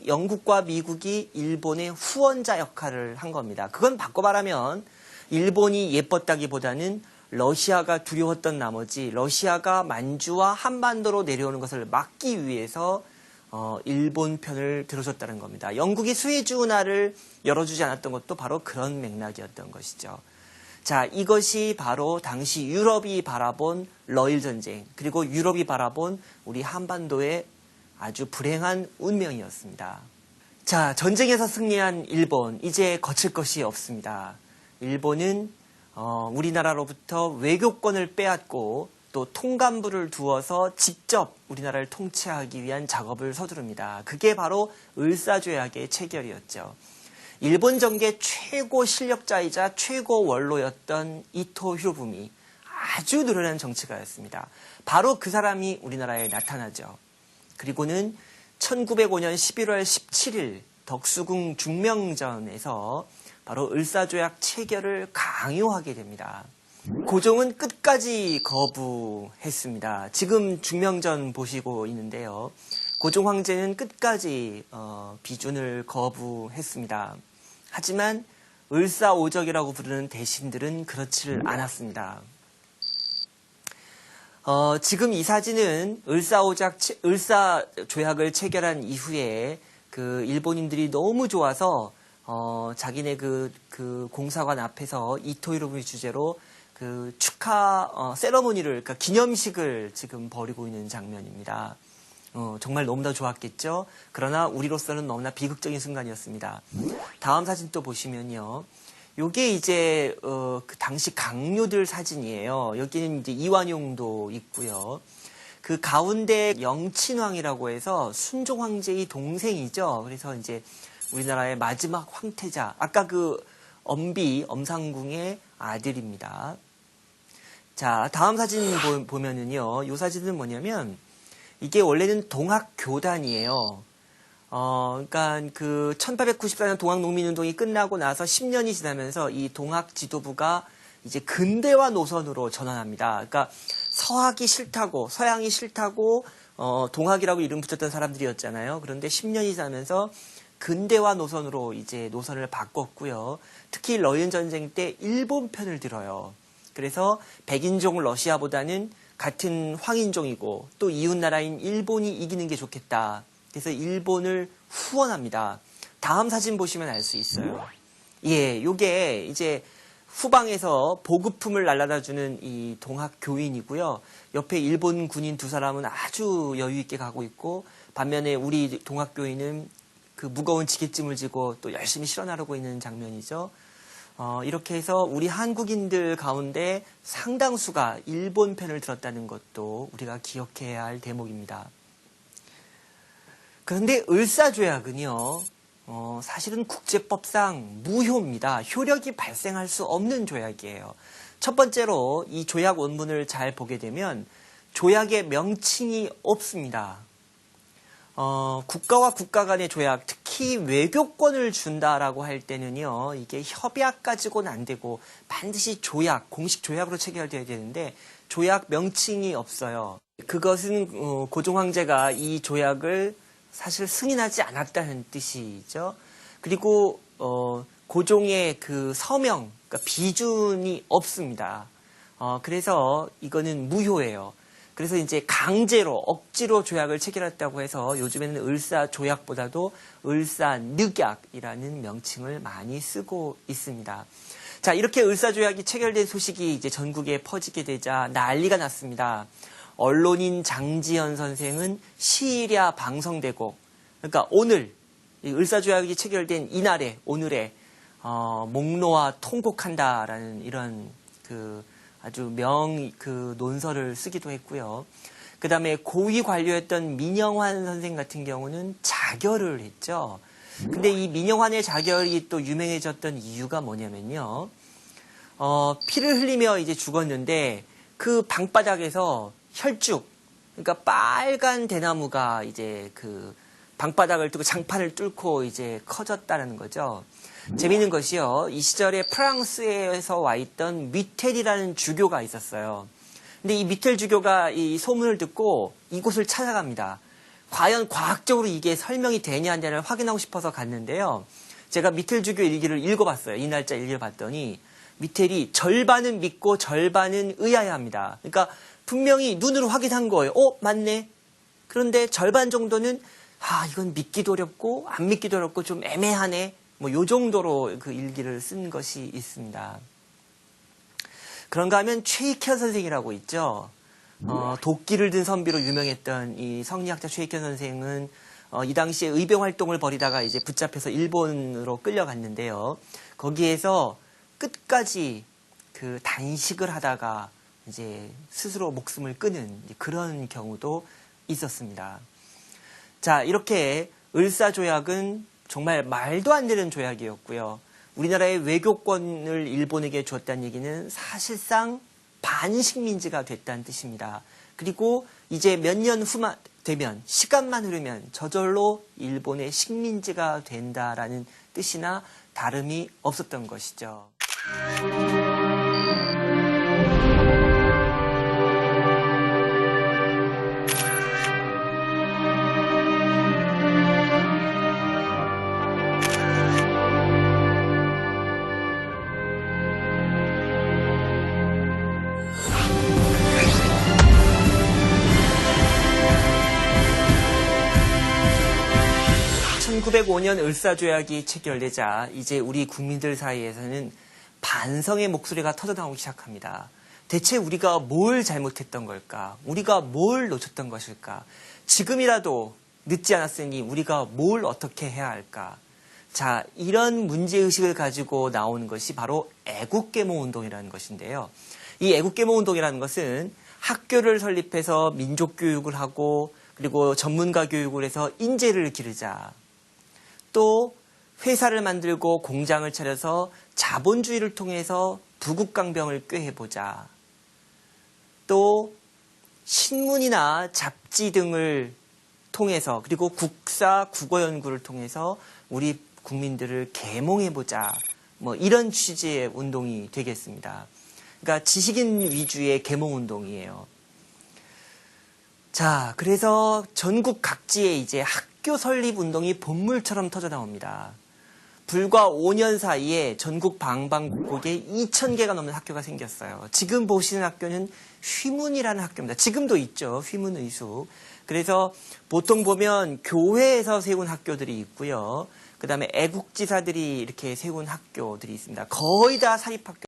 영국과 미국이 일본의 후원자 역할을 한 겁니다. 그건 바꿔 말하면 일본이 예뻤다기보다는 러시아가 두려웠던 나머지 러시아가 만주와 한반도로 내려오는 것을 막기 위해서 일본 편을 들어줬다는 겁니다. 영국이 스웨즈 운하를 열어주지 않았던 것도 바로 그런 맥락이었던 것이죠. 자, 이것이 바로 당시 유럽이 바라본 러일 전쟁, 그리고 유럽이 바라본 우리 한반도의 아주 불행한 운명이었습니다. 자, 전쟁에서 승리한 일본, 이제 거칠 것이 없습니다. 일본은 우리나라로부터 외교권을 빼앗고 또 통감부를 두어서 직접 우리나라를 통치하기 위한 작업을 서두릅니다. 그게 바로 을사조약의 체결이었죠. 일본 정계 최고 실력자이자 최고 원로였던 이토 히로부미, 아주 노련한 정치가였습니다. 바로 그 사람이 우리나라에 나타나죠. 그리고는 1905년 11월 17일 덕수궁 중명전에서 바로 을사조약 체결을 강요하게 됩니다. 고종은 끝까지 거부했습니다. 지금 중명전 보시고 있는데요. 고종 황제는 끝까지 비준을 거부했습니다. 하지만 을사오적이라고 부르는 대신들은 그렇지를 않았습니다. 지금 이 사진은 을사조약을 체결한 이후에 그 일본인들이 너무 좋아서 자기네 그 공사관 앞에서 이토 히로부미 주재로 그 축하 세러모니를, 그러니까 기념식을 지금 벌이고 있는 장면입니다. 정말 너무나 좋았겠죠. 그러나 우리로서는 너무나 비극적인 순간이었습니다. 다음 사진 또 보시면요. 요게 이제 그 당시 강요들 사진이에요. 여기는 이제 이완용도 있고요. 그 가운데 영친왕이라고 해서 순종 황제의 동생이죠. 그래서 이제 우리나라의 마지막 황태자, 아까 그 엄상궁의 아들입니다. 자, 다음 사진 보면은요. 이 사진은 뭐냐면 이게 원래는 동학교단이에요. 그러니까 그 1894년 동학농민운동이 끝나고 나서 10년이 지나면서 이 동학 지도부가 이제 근대화 노선으로 전환합니다. 그러니까 서학이 싫다고, 서양이 싫다고 동학이라고 이름 붙였던 사람들이었잖아요. 그런데 10년이 지나면서 근대화 노선으로 이제 노선을 바꿨고요. 특히 러일 전쟁 때 일본 편을 들어요. 그래서 백인종 러시아보다는 같은 황인종이고 또 이웃나라인 일본이 이기는 게 좋겠다. 그래서 일본을 후원합니다. 다음 사진 보시면 알 수 있어요. 예, 요게 이제 후방에서 보급품을 날라다주는 이 동학 교인이고요. 옆에 일본 군인 두 사람은 아주 여유 있게 가고 있고, 반면에 우리 동학 교인은 그 무거운 지게짐을 지고 또 열심히 실어 나르고 있는 장면이죠. 이렇게 해서 우리 한국인들 가운데 상당수가 일본 편을 들었다는 것도 우리가 기억해야 할 대목입니다. 그런데 을사조약은요, 사실은 국제법상 무효입니다. 효력이 발생할 수 없는 조약이에요. 첫 번째로 이 조약 원문을 잘 보게 되면 조약의 명칭이 없습니다. 국가와 국가 간의 조약, 특히 외교권을 준다라고 할 때는요, 이게 협약 가지고는 안 되고 반드시 조약, 공식 조약으로 체결되어야 되는데 조약 명칭이 없어요. 그것은 고종 황제가 이 조약을 사실 승인하지 않았다는 뜻이죠. 그리고 고종의 그 서명, 그러니까 비준이 없습니다. 그래서 이거는 무효예요. 그래서 이제 강제로 억지로 조약을 체결했다고 해서 요즘에는 을사조약보다도 을사늑약이라는 명칭을 많이 쓰고 있습니다. 자, 이렇게 을사조약이 체결된 소식이 이제 전국에 퍼지게 되자 난리가 났습니다. 언론인 장지현 선생은 시일야 방성되고, 그러니까 오늘 이 을사조약이 체결된 이날에, 오늘에 목노아 통곡한다라는 이런 아주 논설을 쓰기도 했고요. 그 다음에 고위 관료였던 민영환 선생 같은 경우는 자결을 했죠. 근데 이 민영환의 자결이 또 유명해졌던 이유가 뭐냐면요. 피를 흘리며 이제 죽었는데 그 방바닥에서 혈죽, 그러니까 빨간 대나무가 이제 그 방바닥을 뚫고 장판을 뚫고 이제 커졌다는 거죠. 재미있는 것이요. 이 시절에 프랑스에서 와 있던 미텔이라는 주교가 있었어요. 근데 이 미텔 주교가 이 소문을 듣고 이곳을 찾아갑니다. 과연 과학적으로 이게 설명이 되냐 안 되냐를 확인하고 싶어서 갔는데요. 제가 미텔주교 일기를 읽어봤어요. 이 날짜 일기를 봤더니 미텔이 절반은 믿고 절반은 의아해합니다. 그러니까 분명히 눈으로 확인한 거예요. 맞네. 그런데 절반 정도는 이건 믿기도 어렵고 안 믿기도 어렵고 좀 애매하네. 뭐 요 정도로 그 일기를 쓴 것이 있습니다. 그런가 하면 최익현 선생이라고 있죠. 도끼를 든 선비로 유명했던 이 성리학자 최익현 선생은 이 당시에 의병 활동을 벌이다가 이제 붙잡혀서 일본으로 끌려갔는데요. 거기에서 끝까지 그 단식을 하다가 이제 스스로 목숨을 끊은 그런 경우도 있었습니다. 자, 이렇게 을사조약은 정말 말도 안 되는 조약이었고요. 우리나라의 외교권을 일본에게 줬다는 얘기는 사실상 반식민지가 됐다는 뜻입니다. 그리고 이제 몇 년 후만 되면, 시간만 흐르면 저절로 일본의 식민지가 된다라는 뜻이나 다름이 없었던 것이죠. 1905년 을사조약이 체결되자 이제 우리 국민들 사이에서는 반성의 목소리가 터져나오기 시작합니다. 대체 우리가 뭘 잘못했던 걸까? 우리가 뭘 놓쳤던 것일까? 지금이라도 늦지 않았으니 우리가 뭘 어떻게 해야 할까? 자, 이런 문제의식을 가지고 나오는 것이 바로 애국계몽운동이라는 것인데요. 이 애국계몽운동이라는 것은 학교를 설립해서 민족교육을 하고 그리고 전문가 교육을 해서 인재를 기르자. 또 회사를 만들고 공장을 차려서 자본주의를 통해서 부국강병을 꾀해보자. 또 신문이나 잡지 등을 통해서 그리고 국사 국어연구를 통해서 우리 국민들을 계몽해보자. 뭐 이런 취지의 운동이 되겠습니다. 그러니까 지식인 위주의 계몽운동이에요. 자, 그래서 전국 각지에 이제 학교 설립 운동이 본물처럼 터져 나옵니다. 불과 5년 사이에 전국 방방곡곡에 2,000개가 넘는 학교가 생겼어요. 지금 보시는 학교는 휘문이라는 학교입니다. 지금도 있죠. 휘문의수. 그래서 보통 보면 교회에서 세운 학교들이 있고요. 그 다음에 애국지사들이 이렇게 세운 학교들이 있습니다. 거의 다 사립학교.